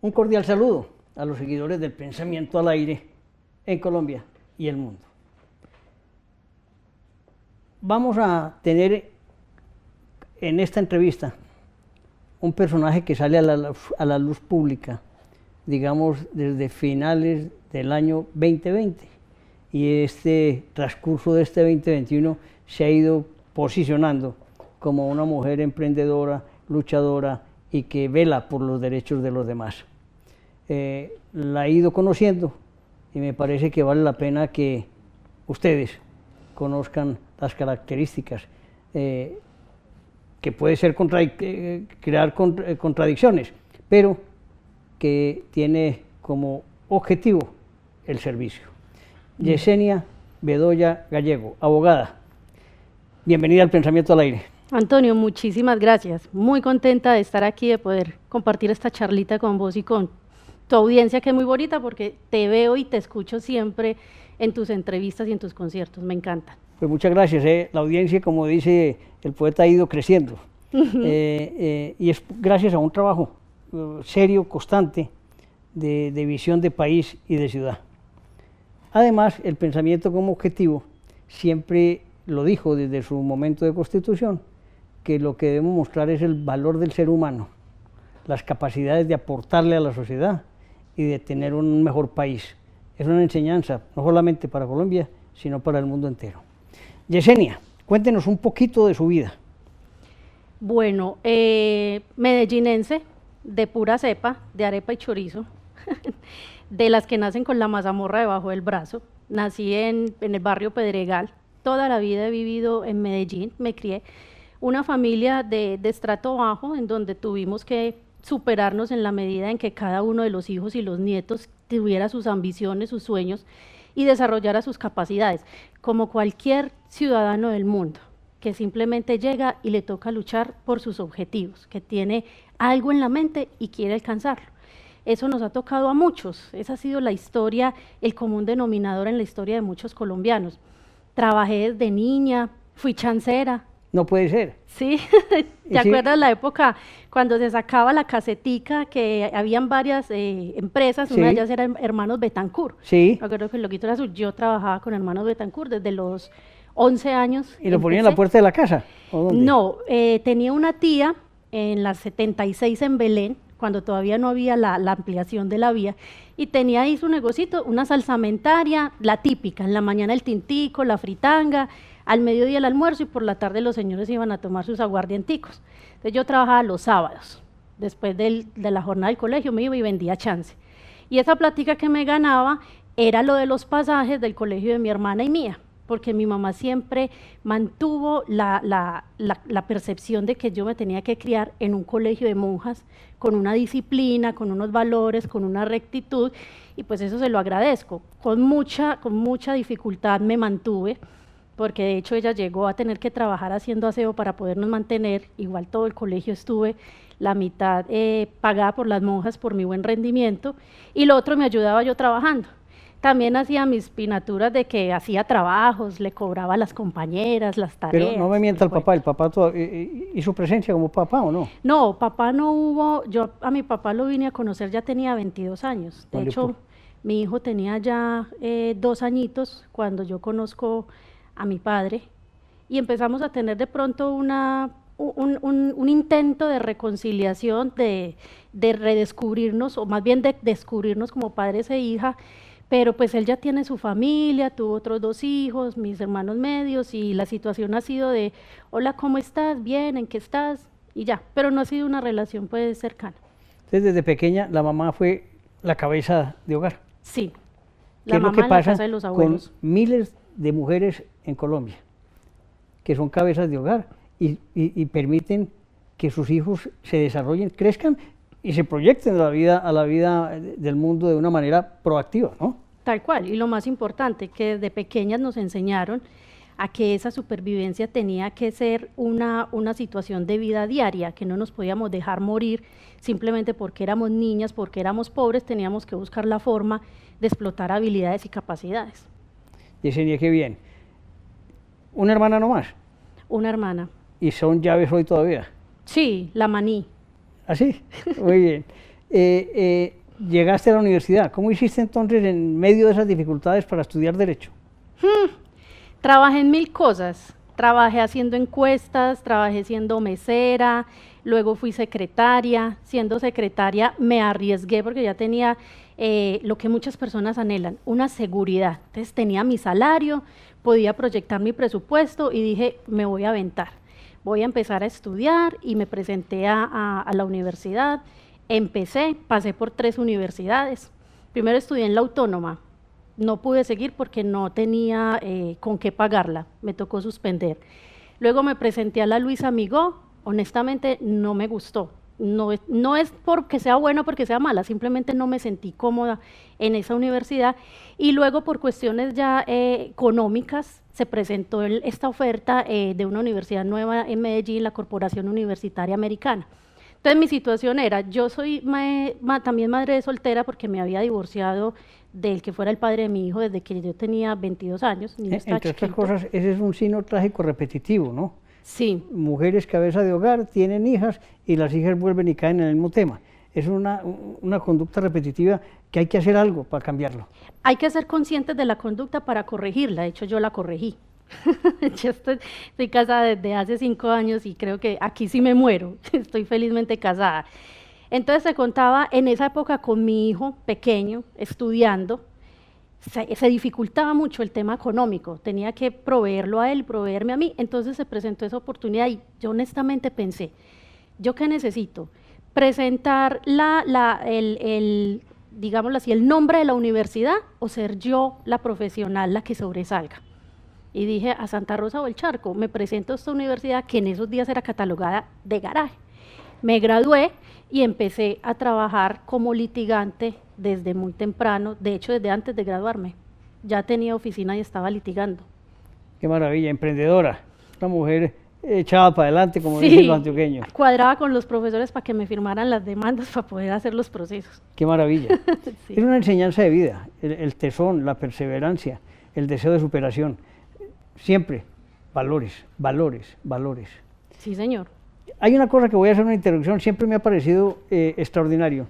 Un cordial saludo a los seguidores del Pensamiento al Aire en Colombia y el mundo. Vamos a tener en esta entrevista un personaje que sale a la luz pública, digamos, desde finales del año 2020. Y este transcurso de este 2021 se ha ido posicionando como una mujer emprendedora, luchadora y que vela por los derechos de los demás. La he ido conociendo y me parece que vale la pena que ustedes conozcan las características, que puede ser crear contradicciones, pero que tiene como objetivo el servicio. Yesenia Bedoya Gallego, abogada. Bienvenida al Pensamiento al Aire. Antonio, muchísimas gracias. Muy contenta de estar aquí, de poder compartir esta charlita con vos y con tu audiencia, que es muy bonita porque te veo y te escucho siempre en tus entrevistas y en tus conciertos. Me encanta. Pues muchas gracias. La audiencia, como dice el poeta, ha ido creciendo. Y es gracias a un trabajo serio, constante, de visión de país y de ciudad. Además, el pensamiento como objetivo siempre lo dijo desde su momento de constitución, que lo que debemos mostrar es el valor del ser humano, las capacidades de aportarle a la sociedad y de tener un mejor país. Es una enseñanza no solamente para Colombia, sino para el mundo entero. Yesenia, cuéntenos un poquito de su vida. Bueno, medellinense, de pura cepa, de arepa y chorizo, de las que nacen con la mazamorra debajo del brazo. Nací en el barrio Pedregal, toda la vida he vivido en Medellín, me crié. Una familia de estrato bajo, en donde tuvimos que superarnos en la medida en que cada uno de los hijos y los nietos tuviera sus ambiciones, sus sueños y desarrollara sus capacidades, como cualquier ciudadano del mundo, que simplemente llega y le toca luchar por sus objetivos, que tiene algo en la mente y quiere alcanzarlo. Eso nos ha tocado a muchos, esa ha sido la historia, el común denominador en la historia de muchos colombianos. Trabajé desde niña, fui chancera. No puede ser. Sí, ¿te acuerdas la época cuando se sacaba la casetica, que habían varias empresas, sí. Una de ellas era Hermanos Betancourt? Sí. Me acuerdo que el loguito era azul. Yo trabajaba con Hermanos Betancourt desde los 11 años. ¿Y lo ponían en la puerta de la casa? ¿O dónde? No, tenía una tía en la 76 en Belén, cuando todavía no había la ampliación de la vía, y tenía ahí su negocito, una salsamentaria, la típica, en la mañana el tintico, la fritanga, al mediodía el almuerzo y por la tarde los señores iban a tomar sus aguardienticos. Entonces yo trabajaba los sábados, después de la jornada del colegio me iba y vendía chance. Y esa plática que me ganaba era lo de los pasajes del colegio de mi hermana y mía, porque mi mamá siempre mantuvo la percepción de que yo me tenía que criar en un colegio de monjas, con una disciplina, con unos valores, con una rectitud, y pues eso se lo agradezco. Con mucha dificultad me mantuve, porque de hecho ella llegó a tener que trabajar haciendo aseo para podernos mantener. Igual todo el colegio estuve, la mitad pagada por las monjas por mi buen rendimiento, y lo otro me ayudaba yo trabajando. También hacía mis pinaturas de que hacía trabajos, le cobraba a las compañeras, las tareas. Pero no me mienta el papá ¿y su presencia como papá o no? No, papá no hubo, yo a mi papá lo vine a conocer, ya tenía 22 años. De hecho, mi hijo tenía ya 2 añitos cuando yo conozco a mi padre, y empezamos a tener de pronto un intento de reconciliación, de redescubrirnos, o más bien de descubrirnos como padres e hija. Pero pues él ya tiene su familia, tuvo otros 2 hijos, mis hermanos medios, y la situación ha sido de, hola, ¿cómo estás? Bien, ¿en qué estás? Y ya, pero no ha sido una relación pues cercana. Entonces desde pequeña la mamá fue la cabeza de hogar. Sí, la mamá en la casa de los abuelos. Con miles de mujeres en Colombia, que son cabezas de hogar y permiten que sus hijos se desarrollen, crezcan y se proyecten a la vida del mundo de una manera proactiva, ¿no? Tal cual, y lo más importante, que desde pequeñas nos enseñaron a que esa supervivencia tenía que ser una situación de vida diaria, que no nos podíamos dejar morir simplemente porque éramos niñas, porque éramos pobres, teníamos que buscar la forma de explotar habilidades y capacidades. Yesenia, qué bien. ¿Una hermana nomás? Una hermana. ¿Y son llaves hoy todavía? Sí, la maní. ¿Ah, sí? Muy bien. llegaste a la universidad. ¿Cómo hiciste entonces en medio de esas dificultades para estudiar Derecho? Trabajé en 1000 cosas. Trabajé haciendo encuestas, trabajé siendo mesera, luego fui secretaria. Siendo secretaria me arriesgué porque ya tenía lo que muchas personas anhelan, una seguridad. Entonces tenía mi salario, podía proyectar mi presupuesto y dije, me voy a aventar. Voy a empezar a estudiar y me presenté a la universidad. Pasé por 3 universidades. Primero estudié en la Autónoma. No pude seguir porque no tenía con qué pagarla, me tocó suspender. Luego me presenté a la Luis Amigó, honestamente no me gustó. No es porque sea buena o porque sea mala, simplemente no me sentí cómoda en esa universidad. Y luego por cuestiones ya económicas se presentó esta oferta de una universidad nueva en Medellín, la Corporación Universitaria Americana. Entonces mi situación era, yo soy también madre de soltera porque me había divorciado del que fuera el padre de mi hijo desde que yo tenía 22 años. Entre otras cosas, ese es un signo trágico repetitivo, ¿no? Sí. Mujeres cabeza de hogar, tienen hijas y las hijas vuelven y caen en el mismo tema. Es una conducta repetitiva que hay que hacer algo para cambiarlo. Hay que ser conscientes de la conducta para corregirla, de hecho yo la corregí. Yo estoy casada desde hace 5 años y creo que aquí sí me muero, estoy felizmente casada. Entonces se contaba en esa época con mi hijo pequeño estudiando, se dificultaba mucho el tema económico, tenía que proveerlo a él, proveerme a mí, entonces se presentó esa oportunidad y yo honestamente pensé, ¿yo qué necesito? Presentar digámoslo así, el nombre de la universidad o ser yo la profesional la que sobresalga. Y dije, a Santa Rosa o el Charco, me presento a esta universidad que en esos días era catalogada de garaje. Me gradué y empecé a trabajar como litigante desde muy temprano, de hecho desde antes de graduarme. Ya tenía oficina y estaba litigando. Qué maravilla, emprendedora, una mujer echada para adelante, como dicen los antioqueños. Cuadraba con los profesores para que me firmaran las demandas para poder hacer los procesos. Qué maravilla. Sí. Es una enseñanza de vida, el tesón, la perseverancia, el deseo de superación. Siempre valores, valores, valores. Sí, señor. Hay una cosa que voy a hacer una interrupción, siempre me ha parecido extraordinario,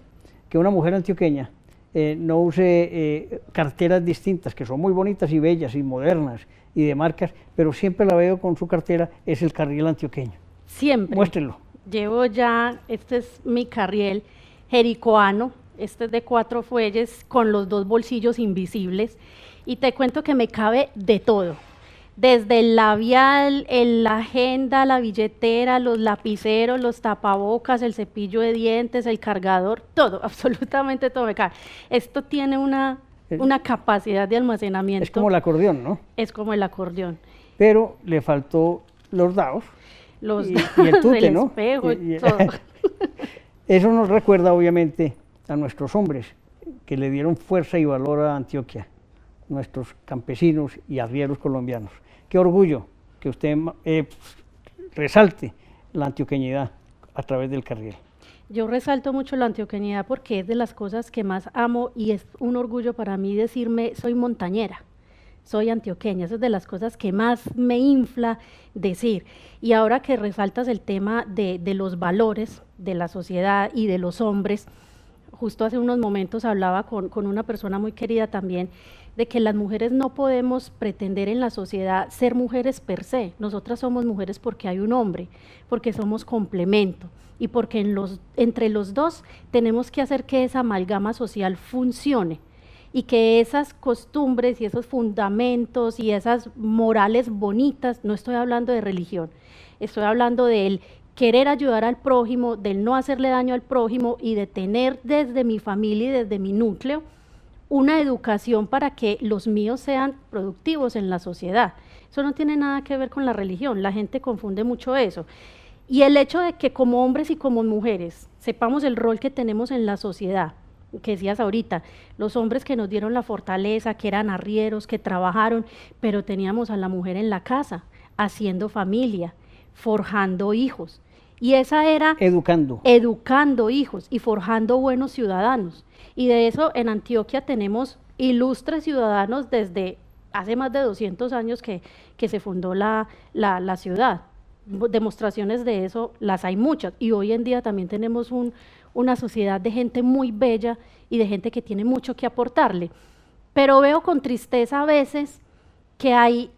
que una mujer antioqueña no use carteras distintas, que son muy bonitas y bellas y modernas y de marcas, pero siempre la veo con su cartera, es el carriel antioqueño. Siempre. Muéstrenlo. Llevo ya, este es mi carriel jericoano, este es de 4 fuelles con los 2 bolsillos invisibles y te cuento que me cabe de todo. Desde el labial, la agenda, la billetera, los lapiceros, los tapabocas, el cepillo de dientes, el cargador, todo, absolutamente todo me cabe. Esto tiene una capacidad de almacenamiento. Es como el acordeón, ¿no? Es como el acordeón. Pero le faltó los dados y el tute, ¿no? Espejo y todo. Eso nos recuerda obviamente a nuestros hombres que le dieron fuerza y valor a Antioquia, nuestros campesinos y arrieros colombianos. Qué orgullo que usted resalte la antioqueñidad a través del carriel. Yo resalto mucho la antioqueñidad porque es de las cosas que más amo y es un orgullo para mí decirme soy montañera, soy antioqueña, eso es de las cosas que más me infla decir. Y ahora que resaltas el tema de los valores de la sociedad y de los hombres, justo hace unos momentos hablaba con una persona muy querida también, de que las mujeres no podemos pretender en la sociedad ser mujeres per se. Nosotras somos mujeres porque hay un hombre, porque somos complemento y porque entre los dos tenemos que hacer que esa amalgama social funcione y que esas costumbres y esos fundamentos y esas morales bonitas, no estoy hablando de religión, estoy hablando del querer ayudar al prójimo, del no hacerle daño al prójimo y de tener desde mi familia y desde mi núcleo una educación para que los míos sean productivos en la sociedad. Eso no tiene nada que ver con la religión, la gente confunde mucho eso. Y el hecho de que como hombres y como mujeres sepamos el rol que tenemos en la sociedad, que decías ahorita, los hombres que nos dieron la fortaleza, que eran arrieros, que trabajaron, pero teníamos a la mujer en la casa, haciendo familia, forjando hijos. Y esa era educando hijos y forjando buenos ciudadanos. Y de eso en Antioquia tenemos ilustres ciudadanos desde hace más de 200 años que se fundó la ciudad. demostraciones de eso las hay muchas, y hoy en día también tenemos una sociedad de gente muy bella y de gente que tiene mucho que aportarle, pero veo con tristeza a veces que hay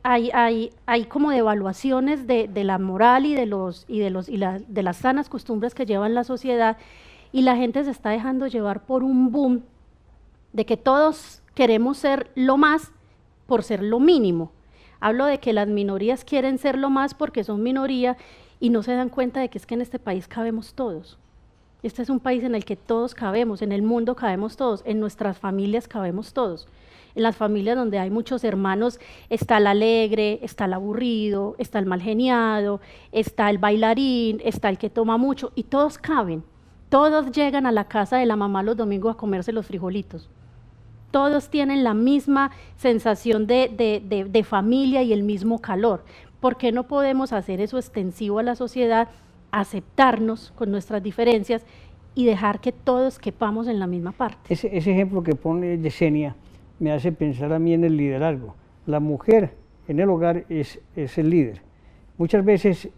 como devaluaciones de la moral y de las sanas costumbres que lleva la sociedad, y la gente se está dejando llevar por un boom de que todos queremos ser lo más por ser lo mínimo. Hablo de que las minorías quieren ser lo más porque son minoría y no se dan cuenta de que es que en este país cabemos todos. Este es un país en el que todos cabemos, en el mundo cabemos todos, en nuestras familias cabemos todos. En las familias donde hay muchos hermanos está el alegre, está el aburrido, está el mal geniado, está el bailarín, está el que toma mucho, y todos caben. Todos llegan a la casa de la mamá los domingos a comerse los frijolitos. Todos tienen la misma sensación de familia y el mismo calor. ¿Por qué no podemos hacer eso extensivo a la sociedad, aceptarnos con nuestras diferencias y dejar que todos quepamos en la misma parte? Ese ejemplo que pone Yesenia me hace pensar a mí en el liderazgo. La mujer en el hogar es el líder. Muchas veces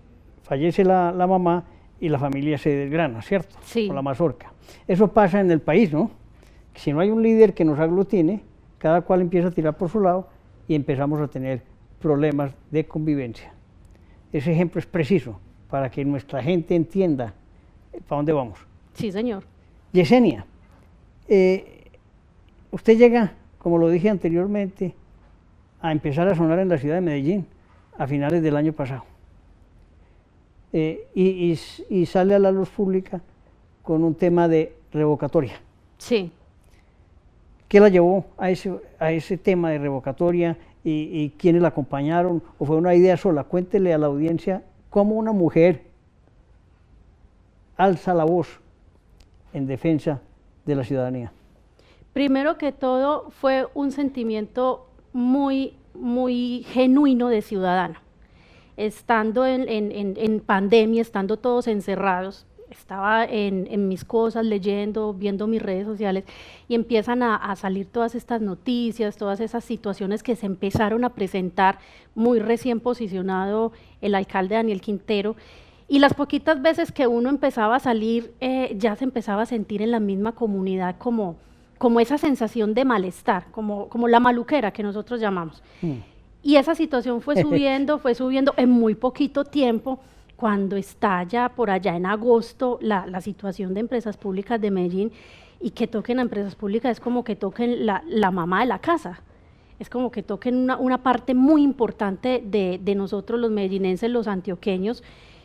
fallece la mamá y la familia se desgrana, ¿cierto? Sí. Con la mazorca. Eso pasa en el país, ¿no? Si no hay un líder que nos aglutine, cada cual empieza a tirar por su lado y empezamos a tener problemas de convivencia. Ese ejemplo es preciso para que nuestra gente entienda para dónde vamos. Sí, señor. Yesenia, usted llega, como lo dije anteriormente, a empezar a sonar en la ciudad de Medellín a finales del año pasado. Y sale a la luz pública con un tema de revocatoria. Sí. ¿Qué la llevó a ese tema de revocatoria y quiénes la acompañaron? ¿O fue una idea sola? Cuéntele a la audiencia cómo una mujer alza la voz en defensa de la ciudadanía. Primero que todo fue un sentimiento muy, muy genuino de ciudadana. Estando en pandemia, estando todos encerrados, estaba en mis cosas, leyendo, viendo mis redes sociales, y empiezan a salir todas estas noticias, todas esas situaciones que se empezaron a presentar, muy recién posicionado el alcalde Daniel Quintero, y las poquitas veces que uno empezaba a salir, ya se empezaba a sentir en la misma comunidad como esa sensación de malestar, como la maluquera que nosotros llamamos. Y esa situación fue subiendo en muy poquito tiempo. Cuando estalla por allá en agosto la situación de empresas públicas de Medellín, y que toquen a empresas públicas es como que toquen la mamá de la casa, es como que toquen una parte muy importante de nosotros los medellinenses, los antioqueños.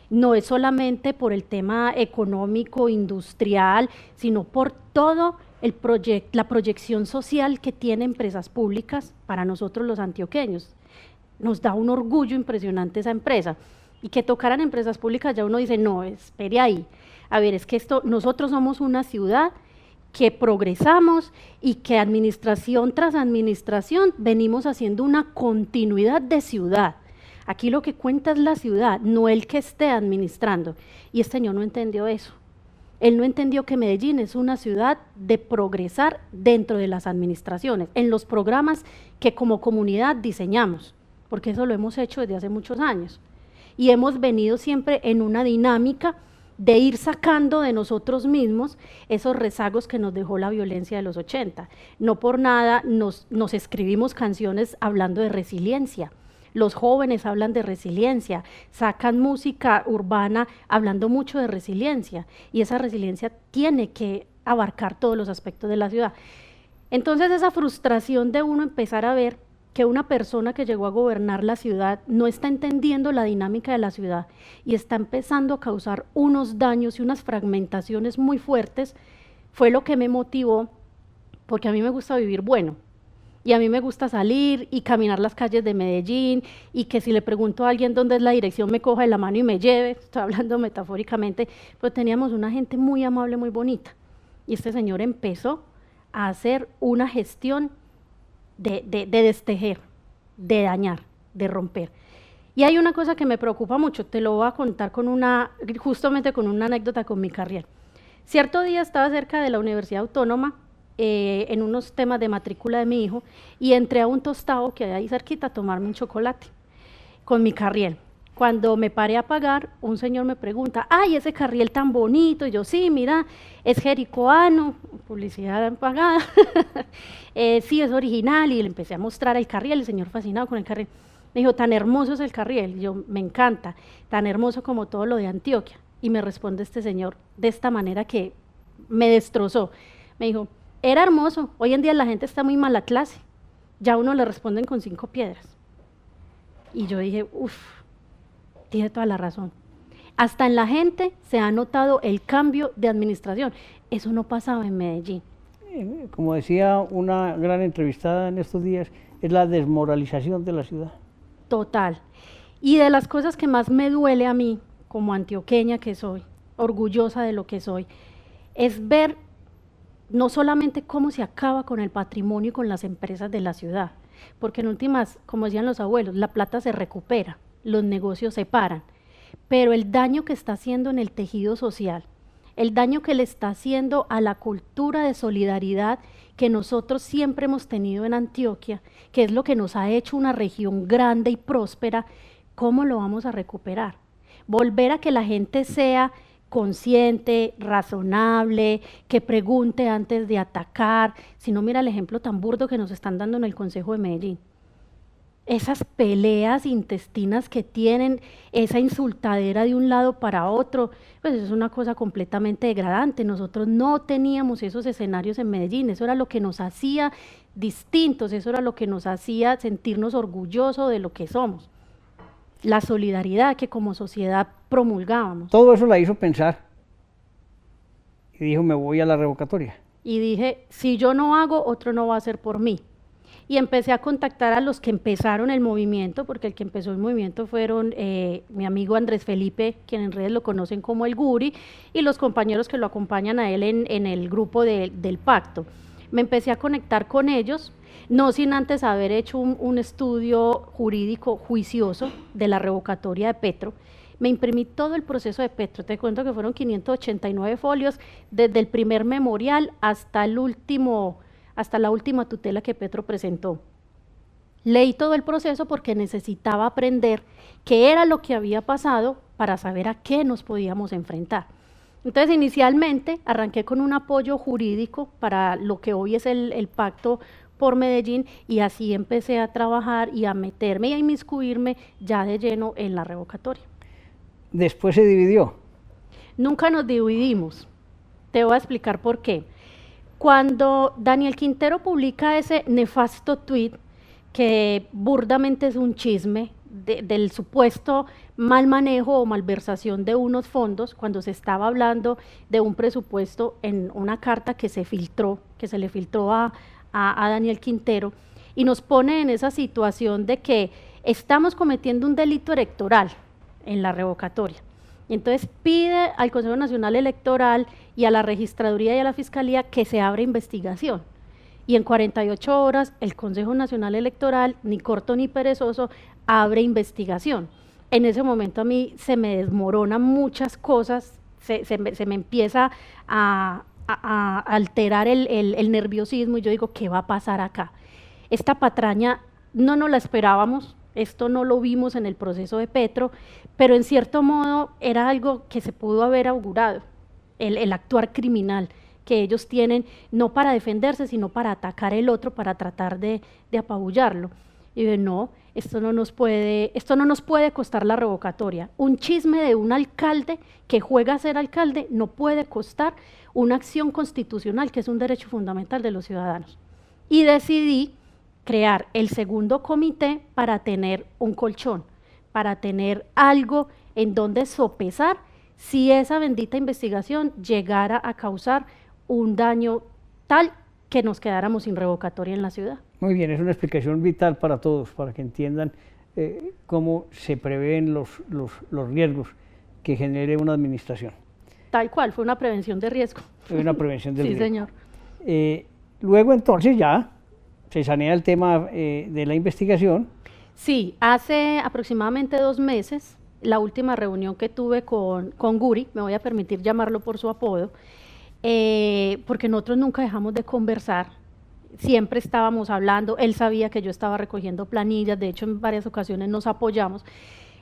No es solamente por el tema económico, industrial, sino por todo la proyección social que tiene empresas públicas para nosotros los antioqueños. Nos da un orgullo impresionante esa empresa. Y que tocaran empresas públicas, ya uno dice, no, espere ahí. A ver, es que nosotros somos una ciudad que progresamos y que administración tras administración venimos haciendo una continuidad de ciudad. Aquí lo que cuenta es la ciudad, no el que esté administrando. Y este señor no entendió eso. Él no entendió que Medellín es una ciudad de progresar dentro de las administraciones, en los programas que como comunidad diseñamos, porque eso lo hemos hecho desde hace muchos años. Y hemos venido siempre en una dinámica de ir sacando de nosotros mismos esos rezagos que nos dejó la violencia de los 80. No por nada nos escribimos canciones hablando de resiliencia. Los jóvenes hablan de resiliencia, sacan música urbana hablando mucho de resiliencia, y esa resiliencia tiene que abarcar todos los aspectos de la ciudad. Entonces esa frustración de uno empezar a ver que una persona que llegó a gobernar la ciudad no está entendiendo la dinámica de la ciudad y está empezando a causar unos daños y unas fragmentaciones muy fuertes, fue lo que me motivó, porque a mí me gusta vivir bueno. Y a mí me gusta salir y caminar las calles de Medellín, y que si le pregunto a alguien dónde es la dirección, me coja de la mano y me lleve. Estoy hablando metafóricamente, pero teníamos una gente muy amable, muy bonita. Y este señor empezó a hacer una gestión de destejer, de dañar, de romper. Y hay una cosa que me preocupa mucho, te lo voy a contar justamente con una anécdota con mi carrera. Cierto día estaba cerca de la Universidad Autónoma, en unos temas de matrícula de mi hijo, y entré a un tostado que hay ahí cerquita a tomarme un chocolate con mi carriel. Cuando me paré a pagar, un señor me pregunta, ¡ay, ese carriel tan bonito! Y yo, sí, mira, es jericoano, publicidad pagada, sí, es original, y le empecé a mostrar el carriel, el señor fascinado con el carriel. Me dijo, tan hermoso es el carriel, y yo, me encanta, tan hermoso como todo lo de Antioquia. Y me responde este señor de esta manera que me destrozó. Me dijo, era hermoso, hoy en día la gente está muy mala clase, ya uno le responden con 5 piedras. Y yo dije, uff, tiene toda la razón. Hasta en la gente se ha notado el cambio de administración. Eso no pasaba en Medellín. Como decía una gran entrevistada en estos días, es la desmoralización de la ciudad. Total. Y de las cosas que más me duele a mí, como antioqueña que soy, orgullosa de lo que soy, es ver no solamente cómo se acaba con el patrimonio y con las empresas de la ciudad, porque en últimas, como decían los abuelos, la plata se recupera, los negocios se paran, pero el daño que está haciendo en el tejido social, el daño que le está haciendo a la cultura de solidaridad que nosotros siempre hemos tenido en Antioquia, que es lo que nos ha hecho una región grande y próspera, ¿cómo lo vamos a recuperar? Volver a que la gente sea consciente, razonable, que pregunte antes de atacar. Si no, mira el ejemplo tan burdo que nos están dando en el Consejo de Medellín. Esas peleas intestinas que tienen, esa insultadera de un lado para otro, pues eso es una cosa completamente degradante. Nosotros no teníamos esos escenarios en Medellín, eso era lo que nos hacía distintos, eso era lo que nos hacía sentirnos orgullosos de lo que somos. La solidaridad que como sociedad promulgábamos. Todo eso la hizo pensar y dijo, me voy a la revocatoria. Y dije, si yo no hago, otro no va a hacer por mí. Y empecé a contactar a los que empezaron el movimiento, porque el que empezó el movimiento fueron mi amigo Andrés Felipe, quien en redes lo conocen como el Guri, y los compañeros que lo acompañan a él en el grupo del pacto. Me empecé a conectar con ellos, no sin antes haber hecho un estudio jurídico juicioso de la revocatoria de Petro. Me imprimí todo el proceso de Petro, te cuento que fueron 589 folios, desde el primer memorial hasta la última tutela que Petro presentó. Leí todo el proceso porque necesitaba aprender qué era lo que había pasado para saber a qué nos podíamos enfrentar. Entonces, inicialmente arranqué con un apoyo jurídico para lo que hoy es el pacto por Medellín, y así empecé a trabajar y a meterme y a inmiscuirme ya de lleno en la revocatoria. Después se dividió. Nunca nos dividimos. Te voy a explicar por qué. Cuando Daniel Quintero publica ese nefasto tuit, que burdamente es un chisme del supuesto mal manejo o malversación de unos fondos, cuando se estaba hablando de un presupuesto en una carta que se le filtró a Daniel Quintero, y nos pone en esa situación de que estamos cometiendo un delito electoral en la revocatoria. Entonces pide al Consejo Nacional Electoral y a la Registraduría y a la Fiscalía que se abra investigación. Y en 48 horas el Consejo Nacional Electoral, ni corto ni perezoso, abre investigación. En ese momento a mí se me desmoronan muchas cosas, se me empieza a alterar el nerviosismo, y yo digo, ¿qué va a pasar acá? Esta patraña no nos la esperábamos, esto no lo vimos en el proceso de Petro, pero en cierto modo era algo que se pudo haber augurado, el actuar criminal que ellos tienen, no para defenderse, sino para atacar el otro, para tratar de apabullarlo. Y de no, esto no nos puede costar la revocatoria. Un chisme de un alcalde que juega a ser alcalde no puede costar una acción constitucional, que es un derecho fundamental de los ciudadanos. Y decidí crear el segundo comité para tener un colchón, para tener algo en donde sopesar si esa bendita investigación llegara a causar un daño tal que nos quedáramos sin revocatoria en la ciudad. Muy bien, es una explicación vital para todos, para que entiendan cómo se prevén los riesgos que genere una administración. Tal cual, fue una prevención de riesgo. Fue una prevención del sí, riesgo. Señor. Luego entonces ya se sanea el tema de la investigación. Sí, hace aproximadamente 2 meses, la última reunión que tuve con Guri, me voy a permitir llamarlo por su apodo, porque nosotros nunca dejamos de conversar, siempre estábamos hablando, él sabía que yo estaba recogiendo planillas, de hecho en varias ocasiones nos apoyamos.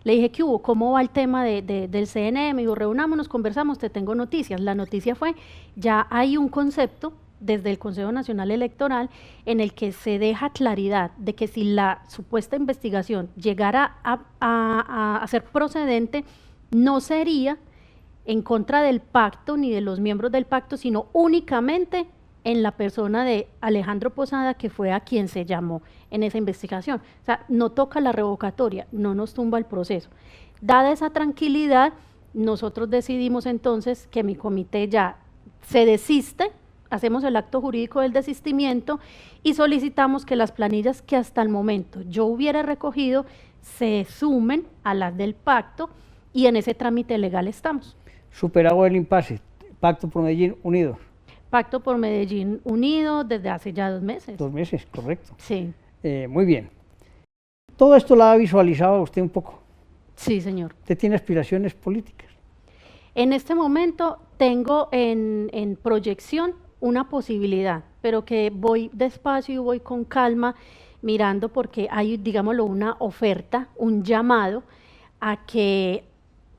Le dije, ¿qué hubo? ¿Cómo va el tema del CNE? Me dijo, reunámonos, conversamos, te tengo noticias. La noticia fue, ya hay un concepto desde el Consejo Nacional Electoral en el que se deja claridad de que si la supuesta investigación llegara a ser procedente, no sería en contra del pacto ni de los miembros del pacto, sino únicamente en la persona de Alejandro Posada, que fue a quien se llamó en esa investigación. O sea, no toca la revocatoria, no nos tumba el proceso. Dada esa tranquilidad, nosotros decidimos entonces que mi comité ya se desiste, hacemos el acto jurídico del desistimiento y solicitamos que las planillas que hasta el momento yo hubiera recogido se sumen a las del pacto y en ese trámite legal estamos. Superado el impasse, Pacto por Medellín unido. Pacto por Medellín unido desde hace ya 2 meses. 2 meses, correcto. Sí. Muy bien. ¿Todo esto lo ha visualizado usted un poco? Sí, señor. ¿Usted tiene aspiraciones políticas? En este momento tengo en proyección una posibilidad, pero que voy despacio y voy con calma mirando porque hay, digámoslo, una oferta, un llamado a que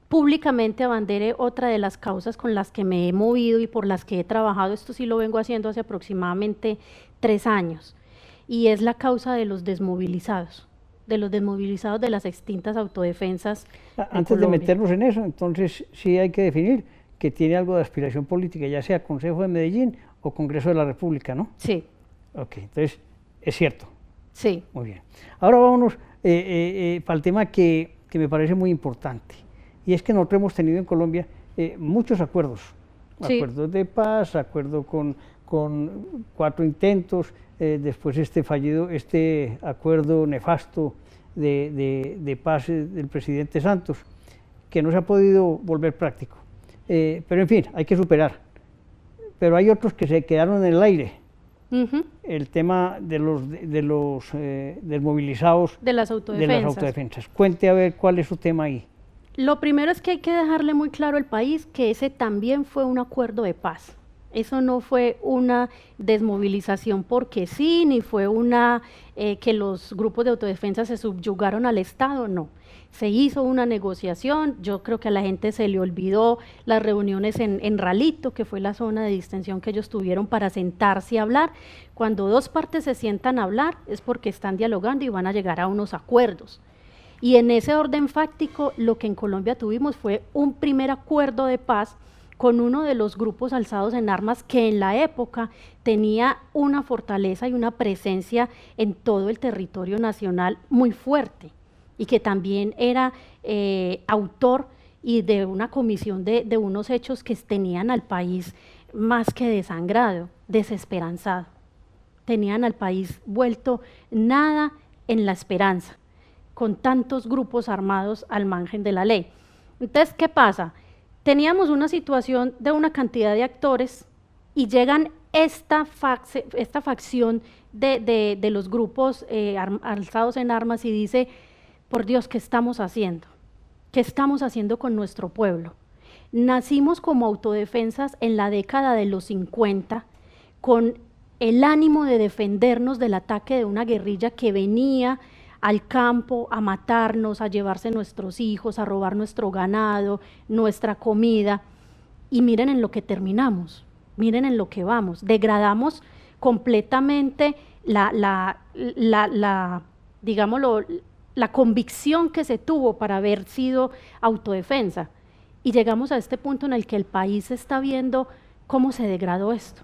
públicamente abandere otra de las causas con las que me he movido y por las que he trabajado. Esto sí lo vengo haciendo hace aproximadamente 3 años, y es la causa de los desmovilizados de las extintas autodefensas. Antes de meternos en eso, entonces sí hay que definir que tiene algo de aspiración política, ya sea Consejo de Medellín o Congreso de la República, ¿no? Sí. Ok, entonces es cierto. Sí. Muy bien. Ahora vámonos para el tema que me parece muy importante, y es que nosotros hemos tenido en Colombia muchos acuerdos, sí. Acuerdos de paz, acuerdo con 4 intentos, después este acuerdo nefasto de paz del presidente Santos, que no se ha podido volver práctico. Pero en fin, hay que superar. Pero hay otros que se quedaron en el aire. El tema de los desmovilizados de las autodefensas. Cuente a ver cuál es su tema ahí. Lo primero es que hay que dejarle muy claro al país que ese también fue un acuerdo de paz. Eso no fue una desmovilización porque sí, ni fue que los grupos de autodefensa se subyugaron al Estado, no. Se hizo una negociación, yo creo que a la gente se le olvidó las reuniones en Ralito, que fue la zona de distensión que ellos tuvieron para sentarse a hablar. Cuando 2 partes se sientan a hablar es porque están dialogando y van a llegar a unos acuerdos. Y en ese orden fáctico, lo que en Colombia tuvimos fue un primer acuerdo de paz con uno de los grupos alzados en armas que en la época tenía una fortaleza y una presencia en todo el territorio nacional muy fuerte, y que también era autor y de una comisión de unos hechos que tenían al país más que desangrado, desesperanzado. Tenían al país vuelto nada en la esperanza, con tantos grupos armados al margen de la ley. Entonces, ¿qué pasa? Teníamos una situación de una cantidad de actores y llegan esta facción de los grupos alzados en armas y dice, por Dios, ¿qué estamos haciendo? ¿Qué estamos haciendo con nuestro pueblo? Nacimos como autodefensas en la década de los 50 con el ánimo de defendernos del ataque de una guerrilla que venía al campo a matarnos, a llevarse nuestros hijos, a robar nuestro ganado, nuestra comida, y miren en lo que terminamos, miren en lo que vamos, degradamos completamente digámoslo, la convicción que se tuvo para haber sido autodefensa, y llegamos a este punto en el que el país está viendo cómo se degradó esto.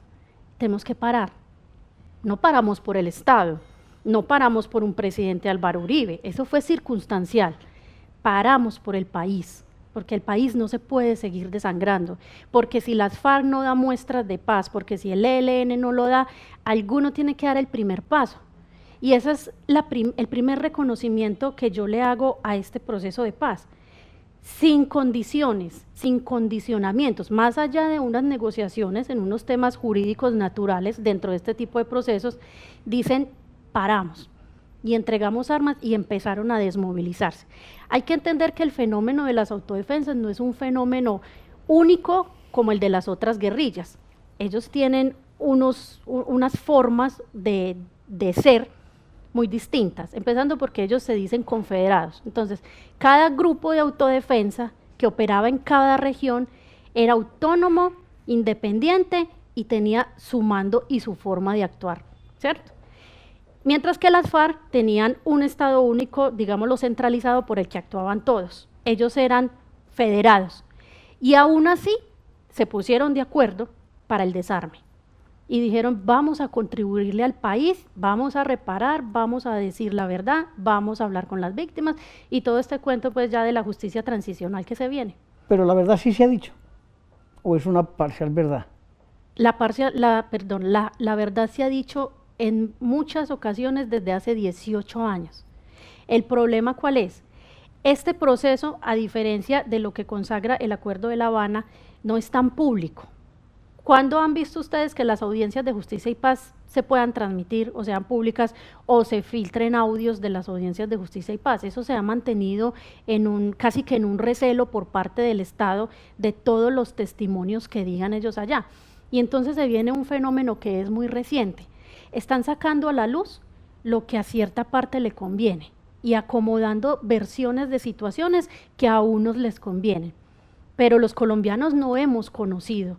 Tenemos que parar. No paramos por el Estado, no paramos por un presidente Álvaro Uribe, eso fue circunstancial. Paramos por el país, porque el país no se puede seguir desangrando, porque si las FARC no da muestras de paz, porque si el ELN no lo da, alguno tiene que dar el primer paso. Y ese es el primer reconocimiento que yo le hago a este proceso de paz. Sin condiciones, sin condicionamientos, más allá de unas negociaciones en unos temas jurídicos naturales dentro de este tipo de procesos, dicen paramos y entregamos armas, y empezaron a desmovilizarse. Hay que entender que el fenómeno de las autodefensas no es un fenómeno único como el de las otras guerrillas. Ellos tienen unas formas de ser muy distintas, empezando porque ellos se dicen confederados. Entonces, cada grupo de autodefensa que operaba en cada región era autónomo, independiente y tenía su mando y su forma de actuar, ¿cierto? Mientras que las FARC tenían un estado único, digámoslo centralizado, por el que actuaban todos. Ellos eran federados y aún así se pusieron de acuerdo para el desarme y dijeron: vamos a contribuirle al país, vamos a reparar, vamos a decir la verdad, vamos a hablar con las víctimas y todo este cuento pues ya de la justicia transicional que se viene. Pero la verdad sí se ha dicho, ¿o es una parcial verdad? La verdad se ha dicho en muchas ocasiones desde hace 18 años. ¿El problema cuál es? Este proceso, a diferencia de lo que consagra el Acuerdo de La Habana, no es tan público. ¿Cuándo han visto ustedes que las audiencias de justicia y paz se puedan transmitir o sean públicas o se filtren audios de las audiencias de justicia y paz? Eso se ha mantenido casi que en un recelo por parte del Estado de todos los testimonios que digan ellos allá. Y entonces se viene un fenómeno que es muy reciente. Están sacando a la luz lo que a cierta parte le conviene y acomodando versiones de situaciones que a unos les convienen. Pero los colombianos no hemos conocido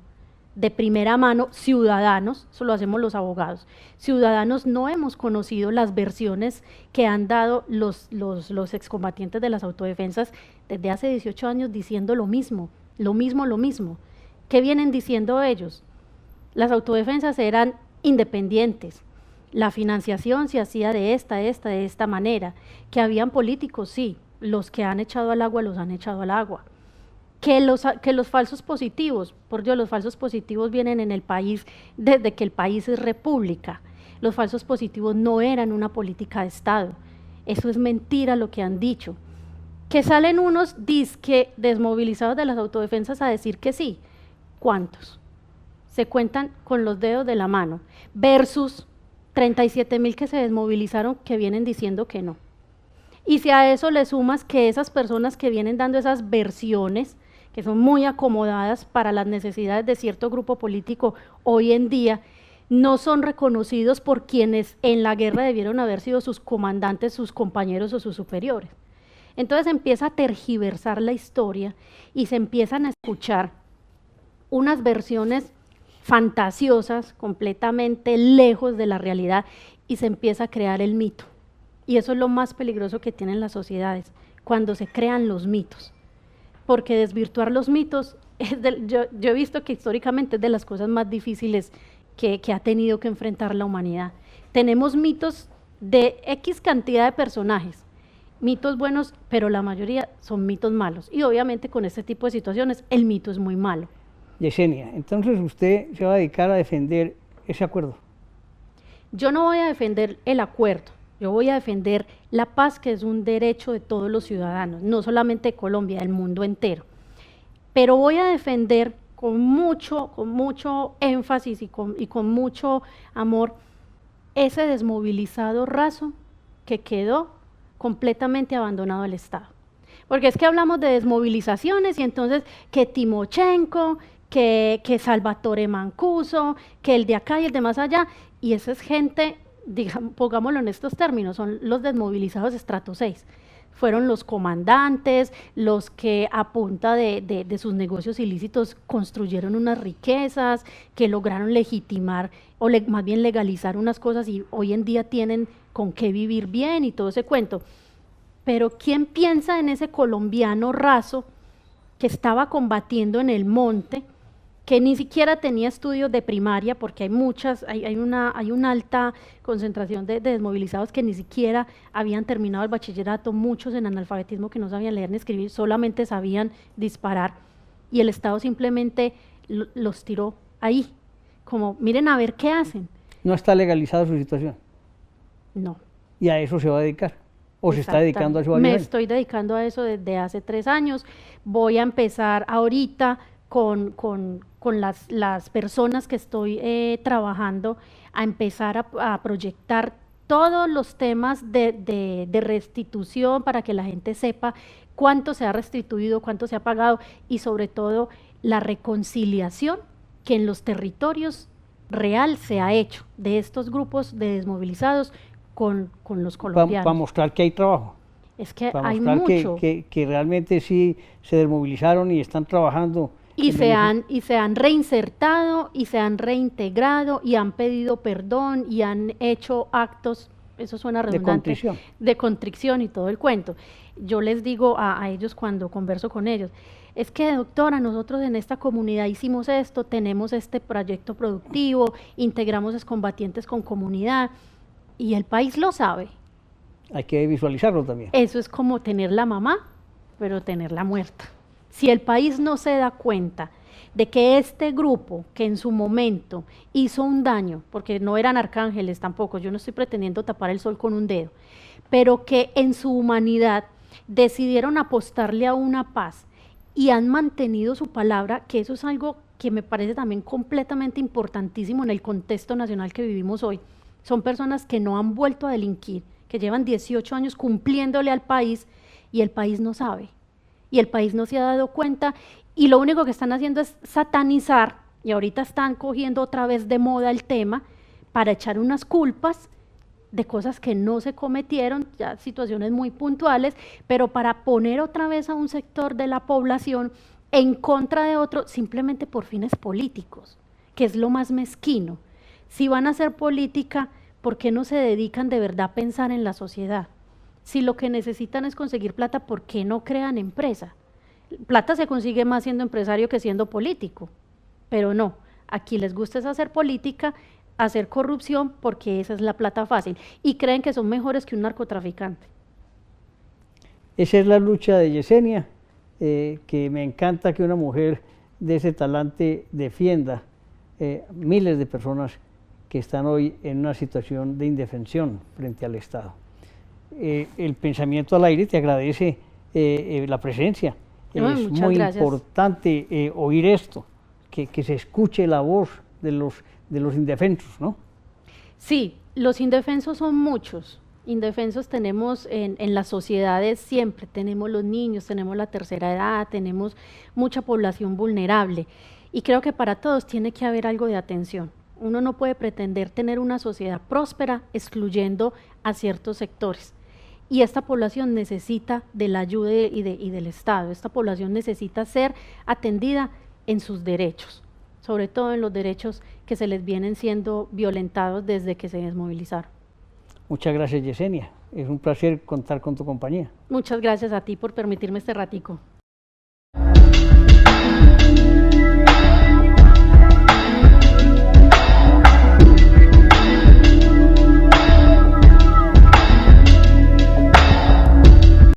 de primera mano, ciudadanos, eso lo hacemos los abogados, ciudadanos no hemos conocido las versiones que han dado los excombatientes de las autodefensas desde hace 18 años diciendo lo mismo. ¿Qué vienen diciendo ellos? Las autodefensas eran independientes, la financiación se hacía de esta manera, que habían políticos, sí, los que han echado al agua los han echado al agua. Que los falsos positivos, por Dios, los falsos positivos vienen en el país desde que el país es república. Los falsos positivos no eran una política de Estado. Eso es mentira lo que han dicho. Que salen unos disque desmovilizados de las autodefensas a decir que sí. ¿Cuántos? Se cuentan con los dedos de la mano, versus 37.000 que se desmovilizaron que vienen diciendo que no. Y si a eso le sumas que esas personas que vienen dando esas versiones, que son muy acomodadas para las necesidades de cierto grupo político hoy en día, no son reconocidos por quienes en la guerra debieron haber sido sus comandantes, sus compañeros o sus superiores. Entonces empieza a tergiversar la historia y se empiezan a escuchar unas versiones fantasiosas, completamente lejos de la realidad, y se empieza a crear el mito. Y eso es lo más peligroso que tienen las sociedades, cuando se crean los mitos. Porque desvirtuar los mitos, yo he visto que históricamente es de las cosas más difíciles que ha tenido que enfrentar la humanidad. Tenemos mitos de X cantidad de personajes, mitos buenos, pero la mayoría son mitos malos. Y obviamente con este tipo de situaciones el mito es muy malo. Yesenia, entonces usted se va a dedicar a defender ese acuerdo. Yo no voy a defender el acuerdo, yo voy a defender la paz, que es un derecho de todos los ciudadanos, no solamente de Colombia, del mundo entero. Pero voy a defender con mucho énfasis y con mucho amor ese desmovilizado raso que quedó completamente abandonado al Estado. Porque es que hablamos de desmovilizaciones y entonces que Timochenko, que Salvatore Mancuso, que el de acá y el de más allá, y esa es gente, digamos, pongámoslo en estos términos, son los desmovilizados estrato 6. Fueron los comandantes, los que a punta de sus negocios ilícitos construyeron unas riquezas, que lograron legitimar o más bien legalizar unas cosas y hoy en día tienen con qué vivir bien y todo ese cuento. Pero ¿quién piensa en ese colombiano raso que estaba combatiendo en el monte, que ni siquiera tenía estudios de primaria, porque hay una alta concentración de desmovilizados que ni siquiera habían terminado el bachillerato, muchos en analfabetismo que no sabían leer ni escribir, solamente sabían disparar, y el Estado simplemente los tiró ahí, como miren a ver qué hacen? ¿No está legalizada su situación? No. ¿Y a eso se va a dedicar? ¿O se está dedicando a eso? Me estoy dedicando a eso desde hace 3 años. Voy a empezar ahorita con las personas que estoy trabajando a empezar a proyectar todos los temas de restitución para que la gente sepa cuánto se ha restituido, cuánto se ha pagado y sobre todo la reconciliación que en los territorios real se ha hecho de estos grupos de desmovilizados con los colombianos. Para mostrar que hay trabajo. Es que Para hay mostrar mucho. que realmente sí se desmovilizaron y están trabajando. Y se han reinsertado y se han reintegrado y han pedido perdón y han hecho actos, eso suena redundante, de contrición y todo el cuento. Yo les digo a ellos cuando converso con ellos, es que doctora, nosotros en esta comunidad hicimos esto, tenemos este proyecto productivo, integramos excombatientes con comunidad y el país lo sabe. Hay que visualizarlo también. Eso es como tener la mamá, pero tenerla muerta. Si el país no se da cuenta de que este grupo que en su momento hizo un daño, porque no eran arcángeles tampoco, yo no estoy pretendiendo tapar el sol con un dedo, pero que en su humanidad decidieron apostarle a una paz y han mantenido su palabra, que eso es algo que me parece también completamente importantísimo en el contexto nacional que vivimos hoy. Son personas que no han vuelto a delinquir, que llevan 18 años cumpliéndole al país y el país no sabe. Y el país no se ha dado cuenta y lo único que están haciendo es satanizar, y ahorita están cogiendo otra vez de moda el tema para echar unas culpas de cosas que no se cometieron, ya situaciones muy puntuales, pero para poner otra vez a un sector de la población en contra de otro simplemente por fines políticos, que es lo más mezquino. Si van a hacer política, ¿por qué no se dedican de verdad a pensar en la sociedad? Si lo que necesitan es conseguir plata, ¿por qué no crean empresa? Plata se consigue más siendo empresario que siendo político, pero no, aquí les gusta es hacer política, hacer corrupción, porque esa es la plata fácil, y creen que son mejores que un narcotraficante. Esa es la lucha de Yesenia, que me encanta que una mujer de ese talante defienda miles de personas que están hoy en una situación de indefensión frente al Estado. El Pensamiento al Aire te agradece la presencia. Es muy importante oír esto, que se escuche la voz de los indefensos, ¿no? Sí, los indefensos son muchos. Indefensos tenemos en las sociedades siempre, tenemos los niños, tenemos la tercera edad, tenemos mucha población vulnerable y creo que para todos tiene que haber algo de atención. Uno no puede pretender tener una sociedad próspera excluyendo a ciertos sectores. Y esta población necesita de la ayuda y del Estado, esta población necesita ser atendida en sus derechos, sobre todo en los derechos que se les vienen siendo violentados desde que se desmovilizaron. Muchas gracias, Yesenia, es un placer contar con tu compañía. Muchas gracias a ti por permitirme este ratico.